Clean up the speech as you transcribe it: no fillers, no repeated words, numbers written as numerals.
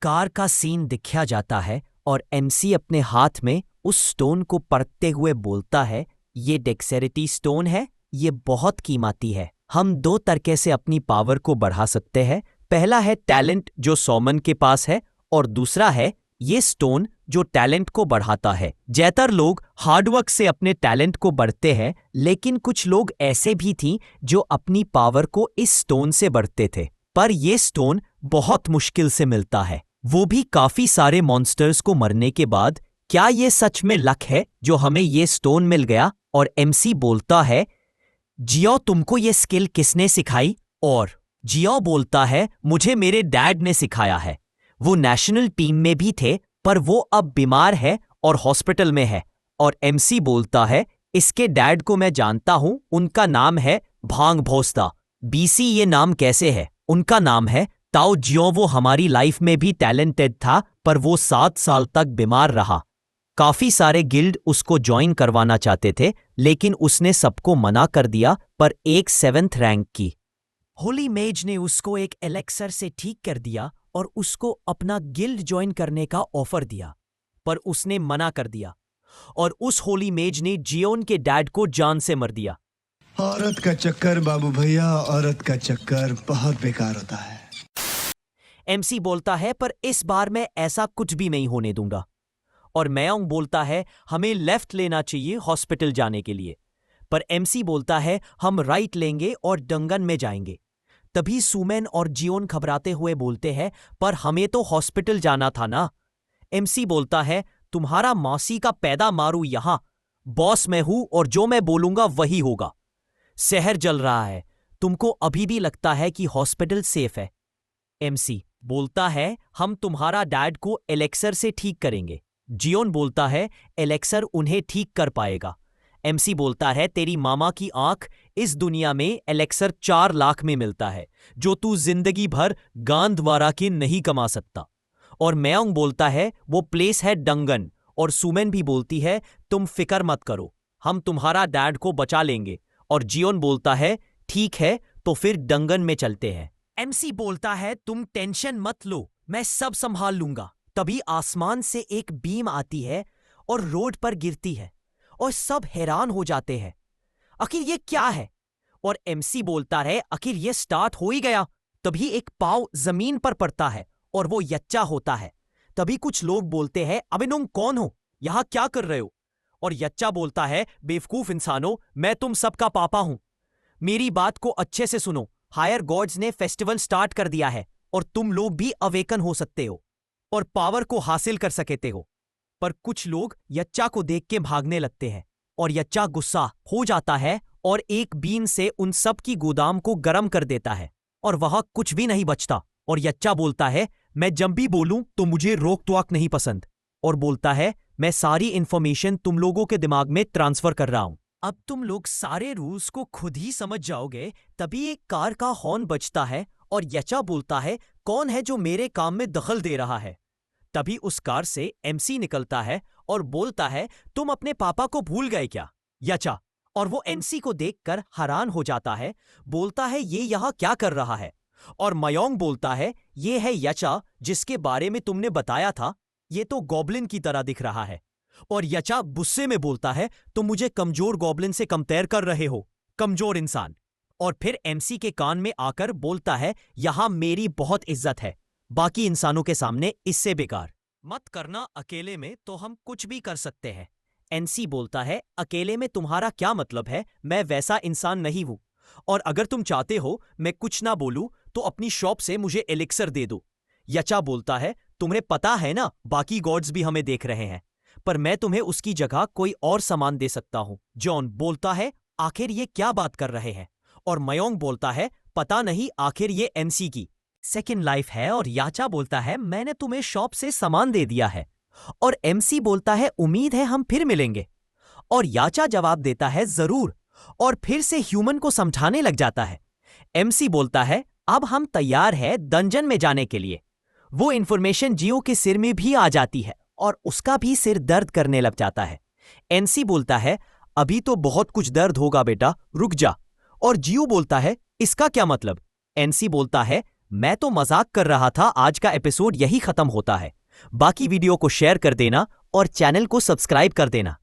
Car का scene दिखाया जाता है और एमसी अपने हाथ में उस स्टोन को पढ़ते हुए बोलता है, ये डेक्सेरिटी स्टोन है, ये बहुत कीमती है। हम दो तरीके से अपनी पावर को बढ़ा सकते हैं। पहला है टैलेंट जो सॉमन के पास है, और दूसरा है ये स्टोन जो टैलेंट को बढ़ाता है। ज्यादातर लोग हार्डवर्क से अपने टैलेंट को बढ़ते हैं, लेकिन कुछ लोग ऐसे भी थी जो अपनी पावर को इस स्टोन से बढ़ते थे। पर ये स्टोन बहुत मुश्किल से मिलता है, वो भी काफी सारे मॉन्स्टर्स को मरने के बाद। क्या ये सच में लक है जो हमें ये स्टोन मिल गया? और एमसी बोलता है, जियो तुमको ये स्किल किसने सिखाई? और जियो बोलता है, मुझे मेरे डैड ने सिखाया है। वो नेशनल टीम में भी थे, पर वो अब बीमार है और हॉस्पिटल में है। और एमसी बोलता है, इसके डैड को मैं जानता हूं, उनका नाम है भांग भोस्ता। बीसी ये नाम कैसे है? उनका नाम है ताओ जियो। वो हमारी लाइफ में भी टैलेंटेड था, पर वो 7 साल तक बीमार रहा। काफी सारे गिल्ड उसको ज्वाइन करवाना चाहते थे, लेकिन उसने सबको मना कर दिया। पर एक 7th रैंक की होली मेज ने उसको एक एलेक्सर से ठीक कर दिया और उसको अपना गिल्ड ज्वाइन करने का ऑफर दिया, पर उसने मना कर दिया। और उस होली मेज ने जियोन के डैड को जान से मर दिया। औरत का चक्कर बाबू भैया, औरत का चक्कर बहुत बेकार होता है। एमसी बोलता है, पर इस बार मैं ऐसा कुछ भी नहीं होने दूंगा। और मयांग बोलता है, हमें लेफ्ट लेना चाहिए हॉस्पिटल जाने के लिए। पर एमसी बोलता है, हम राइट लेंगे और डंगन में जाएंगे। तभी सुमेन और जियोन घबराते हुए बोलते हैं, पर हमें तो हॉस्पिटल जाना था ना। एमसी बोलता है, तुम्हारा मौसी का पैदा मारू यहां। बॉस मैं हूं और जो मैं बोलूंगा वही होगा। शहर जल रहा है, तुमको अभी भी लगता है कि हॉस्पिटल सेफ है? एमसी बोलता है, हम तुम्हारा डैड को एलेक्सर से ठीक करेंगे। जियोन बोलता है, एलेक्सर उन्हें ठीक कर पाएगा। एमसी बोलता है, तेरी मामा की आंख, इस दुनिया में एलेक्सर 4 लाख में मिलता है, जो तू जिंदगी भर गांधवारा के नहीं कमा सकता। और मयांग बोलता है, वो प्लेस है डंगन। और सुमेन भी बोलती है, तुम फिक्र मत करो, हम तुम्हारा डैड को बचा लेंगे। और जियोन बोलता है, ठीक है, तो फिर डंगन में चलते हैं। एमसी बोलता है, तुम टेंशन मत लो, मैं सब संभाल लूंगा। तभी आसमान से एक बीम आती है और रोड पर गिरती है, और सब हैरान हो जाते हैं, आखिर ये क्या है? और एमसी बोलता है, आखिर ये स्टार्ट हो ही गया। तभी एक पांव जमीन पर पड़ता है और वो यच्चा होता है। तभी कुछ लोग बोलते हैं, अबे तुम कौन हो, यहां क्या कर रहे हो? और यच्चा बोलता है, बेवकूफ इंसानों, मैं तुम सबका पापा हूं। मेरी बात को अच्छे से सुनो। हायर गॉड्स ने फेस्टिवल स्टार्ट कर दिया है, और तुम लोग भी अवेकन हो सकते हो और पावर को हासिल कर सकते हो। पर कुछ लोग यच्चा को देख के भागने लगते हैं, और यच्चा गुस्सा हो जाता है और एक बीन से उन सब की गोदाम को गर्म कर देता है, और वहां कुछ भी नहीं बचता। और यच्चा बोलता है, मैं जब भी बोलूं तो मुझे रोक टोक नहीं पसंद। और बोलता है, मैं सारी इंफॉर्मेशन तुम लोगों के दिमाग में ट्रांसफर कर रहा हूं, अब तुम लोग सारे रूल्स को खुद ही समझ जाओगे। तभी एक कार का हॉर्न बजता है और यच्चा बोलता है, कौन है जो मेरे काम में दखल दे रहा है? तभी उस कार से एमसी निकलता है और बोलता है, तुम अपने पापा को भूल गए क्या? यच्चा और वो एमसी को देखकर हैरान हो जाता है, बोलता है, ये यहां क्या कर रहा है? और मयांग बोलता है, ये है यच्चा जिसके बारे में तुमने बताया था, ये तो गॉब्लिन की तरह दिख रहा है। और यच्चा गुस्से में बोलता है, तुम मुझे कमजोर गॉब्लिन से कंपेयर कर रहे हो, कमजोर इंसान। और फिर एमसी के कान में आकर बोलता है, यहां मेरी बहुत इज्जत है, बाकी इंसानों के सामने इससे बेकार मत करना। अकेले में तो हम कुछ भी कर सकते हैं। एनसी बोलता है, अकेले में तुम्हारा क्या मतलब है? मैं वैसा इंसान नहीं हूं, और अगर तुम चाहते हो मैं कुछ ना बोलूं तो अपनी शॉप से मुझे एलिक्सर दे दो। यच्चा बोलता है, तुम्हें पता है ना, बाकी गॉड्स भी हमें देख रहे हैं, पर मैं तुम्हें उसकी जगह कोई और सामान दे सकता हूं। जॉन बोलता है, आखिर ये क्या बात कर रहे हैं? और मयांग बोलता है, पता नहीं, आखिर ये एमसी की सेकेंड लाइफ है। और याचा बोलता है, मैंने तुम्हें शॉप से सामान दे दिया है। और एमसी बोलता है, उम्मीद है हम फिर मिलेंगे। और याचा जवाब देता है, जरूर। और फिर से ह्यूमन को समझाने लग जाता है। एमसी बोलता है, अब हम तैयार है डंजन में जाने के लिए। वो इंफॉर्मेशन जियो के सिर में भी आ जाती है और उसका भी सिर दर्द करने लग जाता है। एनसी बोलता है, अभी तो बहुत कुछ दर्द होगा बेटा, रुक जा। और जियो बोलता है, इसका क्या मतलब? एनसी बोलता है, मैं तो मजाक कर रहा था। आज का एपिसोड यही खत्म होता है। बाकी वीडियो को शेयर कर देना और चैनल को सब्सक्राइब कर देना।